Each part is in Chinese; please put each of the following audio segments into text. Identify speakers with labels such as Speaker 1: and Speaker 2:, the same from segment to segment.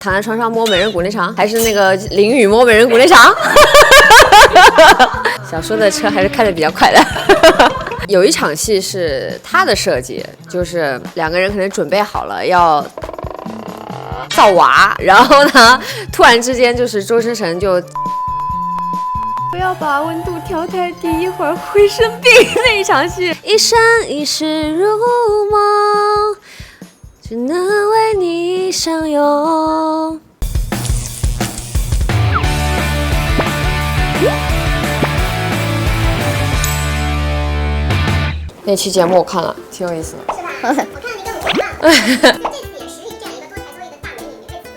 Speaker 1: 躺在床上摸美人骨那场，还是那个淋雨摸美人骨那场？小说的车还是开得比较快的。有一场戏是他的设计，就是两个人可能准备好了要造娃，然后呢，突然之间就是周生辰就不要把温度调太低，一会儿会生病那一场戏。一生一世如梦，只能为你相拥。那期节目我看了，挺有意思的。
Speaker 2: 是吧？我看了一个5万。这次演实力这样一个多才多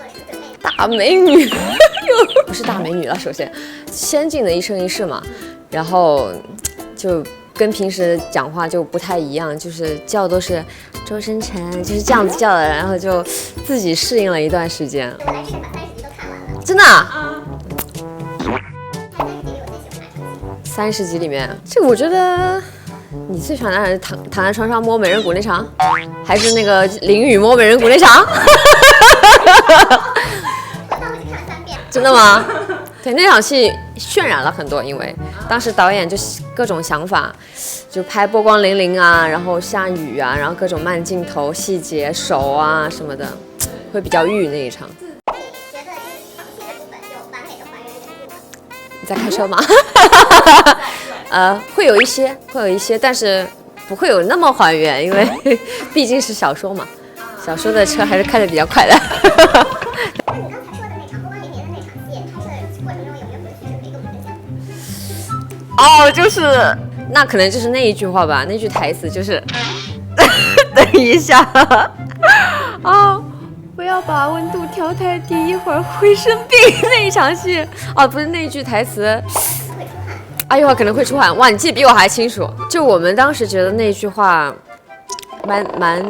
Speaker 2: 艺的大美女，你为此做了什么准备？
Speaker 1: 大美女，不是大美女了。首先，仙境的一生一世嘛，然后就跟平时讲话就不太一样，就是叫都是周生辰，就是这样子叫的，然后就自己适应了一段时间。
Speaker 2: 我来日本把30集都看完了。
Speaker 1: 真的啊？30集里面，这个我觉得。你最喜欢的是躺在床上摸美人骨那场，还是那个淋雨摸美人骨那场？真的吗？对，那场戏渲染了很多，因为当时导演就各种想法，就拍波光粼粼啊，然后下雨啊，然后各种慢镜头、细节、手啊什么的，会比较御那一场。
Speaker 2: 你觉得就是放弃的部分有完美的还原原著吗？
Speaker 1: 你在开车吗？会有一些，但是不会有那么还原，因为毕竟是小说嘛，小说的车还是开得比较快的。
Speaker 2: 那你刚才说的那场波光粼粼的那场戏，拍摄过程中有没有什么趣事可以跟我们分享？
Speaker 1: 哦，就是那可能就是那一句话吧，那句台词就是等一下哦，不要把温度调太低，一会儿会生病那一场戏。哦，不是那句台词。一会儿可能会出汗。哇，你记得比我还清楚。就我们当时觉得那句话蛮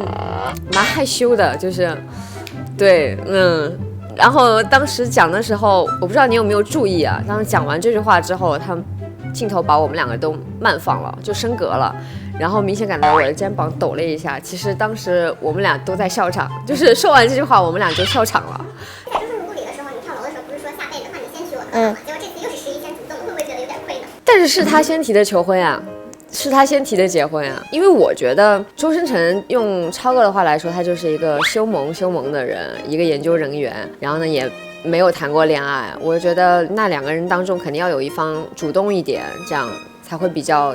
Speaker 1: 害羞的，就是对，然后当时讲的时候，我不知道你有没有注意啊，当时讲完这句话之后，他们镜头把我们两个都慢放了，就升格了，然后明显感到我的肩膀抖了一下。其实当时我们俩都在笑场，就是说完这句话，我们俩就笑场了。
Speaker 2: 在周生辰故里的时候，你跳楼的时候不是说下辈子换你先娶我的吗？结果这次又是11先主动的，会不会觉得有点亏呢？
Speaker 1: 但是是他先提的求婚啊，是他先提的结婚啊。因为我觉得周生辰用超哥的话来说，他就是一个修萌的人，一个研究人员，然后呢也没有谈过恋爱。我觉得那两个人当中肯定要有一方主动一点，这样才会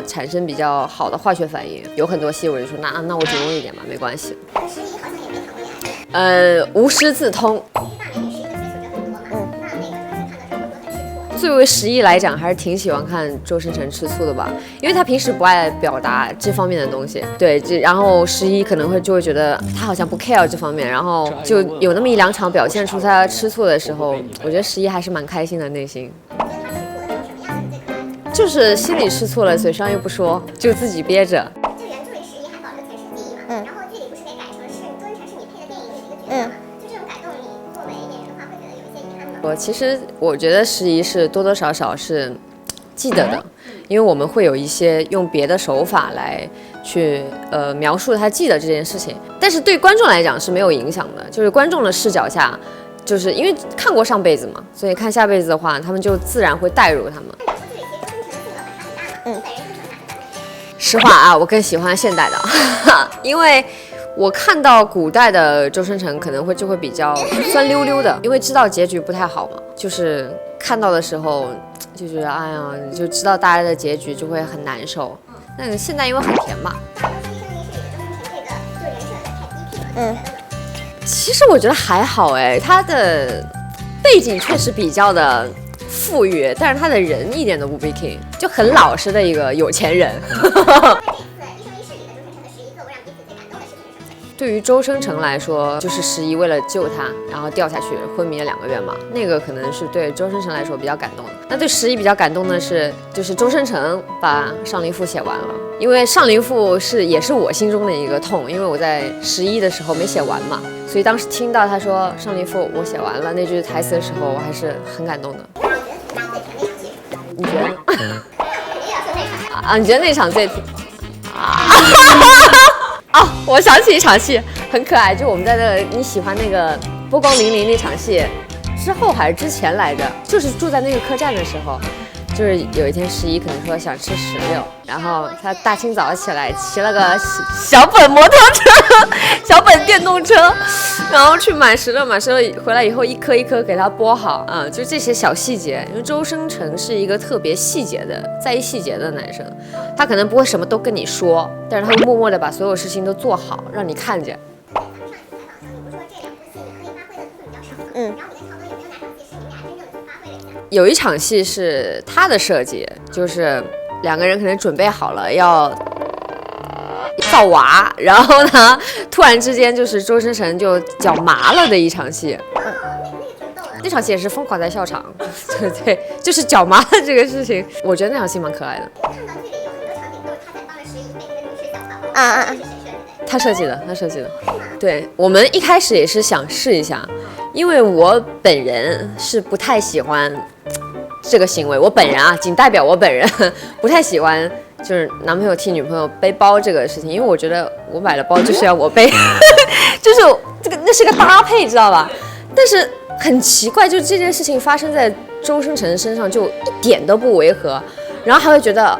Speaker 1: 产生比较好的化学反应。有很多戏我就说那我主动一点吧，没关系。
Speaker 2: 11好像也没谈过恋爱。
Speaker 1: 无师自通。
Speaker 2: 大美女11的追求者很多嘛。那个周生辰看的时候会不会很吃醋？
Speaker 1: 作为11来讲，还是挺喜欢看周生辰吃醋的吧，因为他平时不爱表达这方面的东西。对，然后11可能就会觉得他好像不 care 这方面，然后就有那么1-2场表现出他吃醋的时候，我觉得11还是蛮开心的内心。
Speaker 2: 你觉得他吃醋的时候什么样的是最可爱的？
Speaker 1: 就是心里吃醋了，嘴上又不说，就自己憋着。
Speaker 2: 就原著里11还保留前世记忆嘛，然后剧里不是给改成是周星驰是你配的电影里的一个角色嘛？就这种改动，你作为演员的话，会觉得有一些遗憾吗？
Speaker 1: 其实我觉得11是多多少少是记得的，因为我们会有一些用别的手法来去描述他记得这件事情，但是对观众来讲是没有影响的，就是观众的视角下，就是因为看过上辈子嘛，所以看下辈子的话，他们就自然会带入他们。实话啊，我更喜欢现代的，因为我看到古代的周生辰可能就会比较酸溜溜的，因为知道结局不太好嘛，就是看到的时候就觉得哎呀，就知道大家的结局就会很难受。但是现在因为很甜嘛。其实我觉得还好哎，他的背景确实比较的富裕，但是他的人一点都不 B King， 就很老实的一个有钱人。对于周生辰来说，就是11为了救他，然后掉下去昏迷了2个月嘛，那个可能是对周生辰来说比较感动的。那对11比较感动的是，就是周生辰把《上林赋》写完了，因为《上林赋》也是我心中的一个痛，因为我在11的时候没写完嘛，所以当时听到他说《上林赋》我写完了那句台词的时候，我还是很感动的。你觉得？你觉得那场最？哦，我想起一场戏很可爱，就我们在你喜欢那个波光粼粼那场戏之后还是之前来着，就是住在那个客栈的时候。就是有一天11可能说想吃石榴，然后他大清早起来骑了个小本摩托车、小本电动车，然后去买石榴，买石榴回来以后一颗一颗给他剥好啊，就这些小细节。因为周生辰是一个特别细节的、在意细节的男生，他可能不会什么都跟你说，但是他会默默的把所有事情都做好，让你看见。有一场戏是他的设计，就是两个人可能准备好了要造娃，然后呢，突然之间就是周生辰就脚麻了的一场戏。那场戏也是疯狂在笑场，对，就是脚麻的这个事情，我觉得那场戏蛮可爱的。他设计的，他设计的。对，我们一开始也是想试一下，因为我本人是不太喜欢这个行为，我本人啊，仅代表我本人不太喜欢，就是男朋友替女朋友背包这个事情，因为我觉得我买了包就是要我背，就是这个那是个搭配，知道吧？但是很奇怪，就这件事情发生在周生辰身上就一点都不违和，然后还会觉得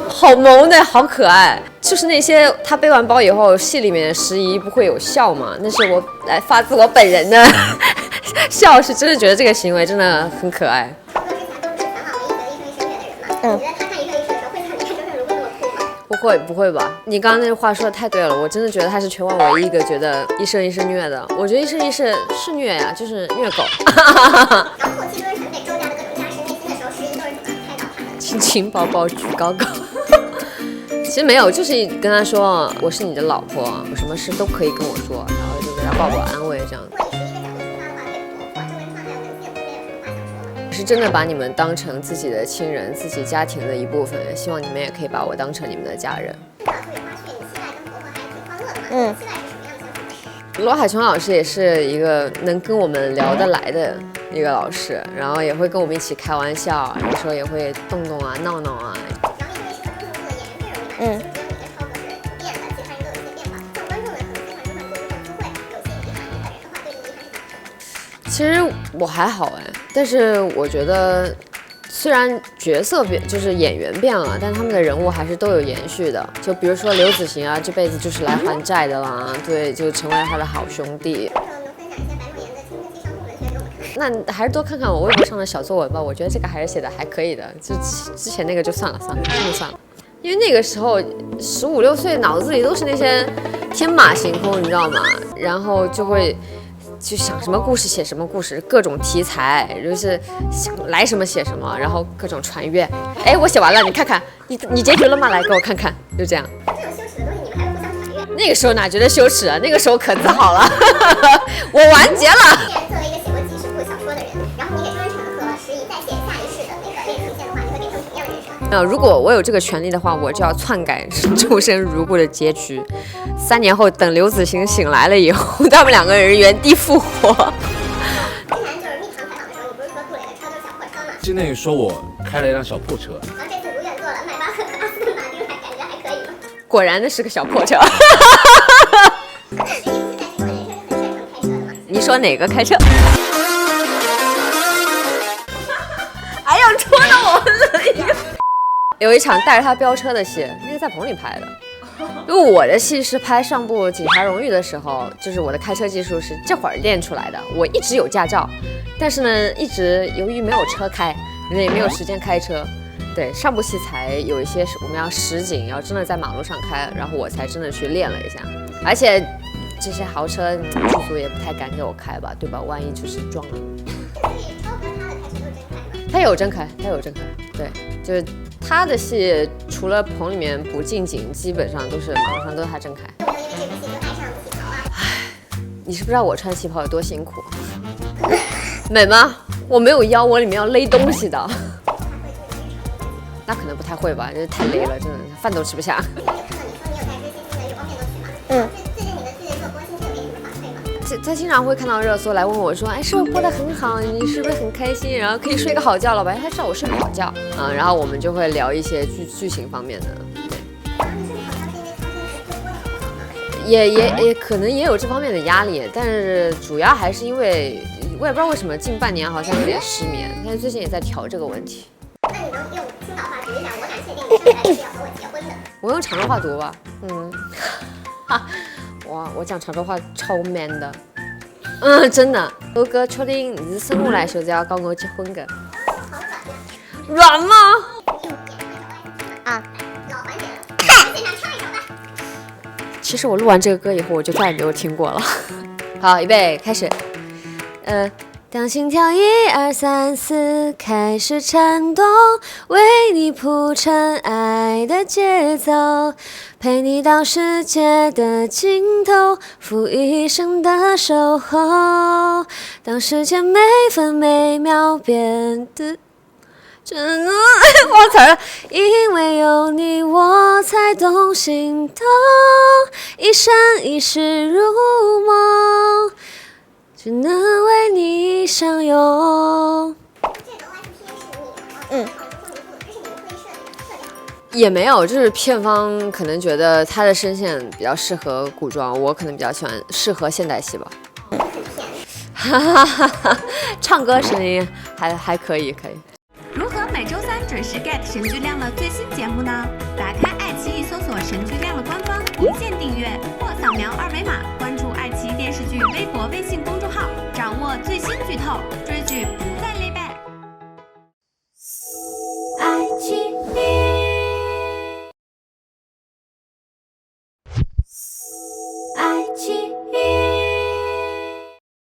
Speaker 1: 好萌的，好可爱。就是那些他背完包以后，戏里面时宜不会有笑嘛？那是我来发自我本人的笑，是真的觉得这个行为真的很可爱。不会吧？你刚刚那句话说的太对了，我真的觉得他是全网唯一一个觉得一生一世虐的。我觉得一生一世是虐呀，就是虐狗。然后后期周生辰被周家的各种家事内心的时候，时宜都是怎么开导他的？亲亲抱抱举高高。其实没有，就是跟他说我是你的老婆，有什么事都可以跟我说，然后就给他抱抱安慰这样。是真的把你们当成自己的亲人，自己家庭的一部分，希望你们也可以把我当成你们的家人。罗海琼老师也是一个能跟我们聊得来的一个老师，然后也会跟我们一起开玩笑，有时候也会动动啊、闹闹啊。其实我还好哎，但是我觉得虽然角色变，就是演员变了，但他们的人物还是都有延续的。就比如说刘子行啊，这辈子就是来还债的啦，对，就成为了他的好兄弟。那还是多看看我微博上的小作文吧，我觉得这个还是写的还可以的。就之前那个就算了，真的算了。因为那个时候15、16岁，脑子里都是那些天马行空，你知道吗？然后就会。就想什么故事写什么故事，各种题材，就是想来什么写什么，然后各种传阅。哎，我写完了，你看看，你结局了吗？来给我看看，就这样。这种羞耻的东西，你们还会互相传阅？那个时候哪觉得羞耻啊？那个时候可自豪了，我完结了。作为一个写过几十部小说的人，然后你给周生辰和时宜再写下一世的那个恋情线的话，你会变成什么样的人生？如果我有这个权利的话，我就要篡改周生如故的结局。3年后，等刘子行醒来了以后，他们2个人原地复活。之前就是蜜糖采访的时候，你不是说杜磊的车就是小破车吗？
Speaker 3: 之前说我开了一辆小破车，
Speaker 2: 然后这次如愿做了迈巴赫和阿斯顿马丁，还感觉还可以吗？
Speaker 1: 果然那是个小破车。你说哪个开车？哎呦，戳到我了一个。有一场带着他飙车的戏，那个在棚里拍的。因为我的戏是拍上部《警察荣誉》的时候，就是我的开车技术是这会儿练出来的。我一直有驾照，但是呢，一直由于没有车开，也没有时间开车。对，上部戏才有一些我们要实景，要真的在马路上开，然后我才真的去练了一下。而且这些豪车剧组也不太敢给我开吧，对吧？万一就是撞了。他有真开，他有真开，对，就是他的戏除了棚里面不进景，基本上都是马路上都是他真开。唉，你是不知道我穿旗袍有多辛苦，美吗？我没有腰，我里面要勒东西的。那可能不太会吧，这太累了，真的饭都吃不下。他经常会看到热搜来问我说，哎，是不是播得很好？你是不是很开心？然后可以睡个好觉了吧？他知道我睡不好觉啊，然后我们就会聊一些剧情方面的。对，也可能也有这方面的压力，但是主要还是因为我也不知道为什么近半年好像有点失眠，但是最近也在调这个问题。
Speaker 2: 那你能用青岛话读一下？我敢确定你生来是要和我结婚的。
Speaker 1: 我用常州话读吧，哇，我讲常州话超 man 的，真的。我哥确定你是生下来就是要跟我结婚的。
Speaker 2: 好软呀！
Speaker 1: 软吗？
Speaker 2: 啊，老环节了，现场唱一首吧。
Speaker 1: 其实我录完这个歌以后，我就再也没有听过了。好，预备，开始。当心跳1、2、3、4开始颤动，为你铺陈爱的节奏，陪你到世界的尽头，付一生的守候。当时间每分每秒变得真的忘词了，因为有你我才懂心动，一生一世如梦，只能为你相拥。
Speaker 2: 这个 OST 是你这是你们会设的。
Speaker 1: 也没有，就是片方可能觉得他的声线比较适合古装，我可能比较喜欢适合现代戏吧。哈哈哈哈，唱歌声音还可以。
Speaker 4: 如何每周3准时 get 神剧亮了最新节目呢？打开爱奇艺搜索神剧亮了官方，一键订阅或扫描2维码关注爱奇艺电视剧微博、微信公众号，掌握最新剧透，追剧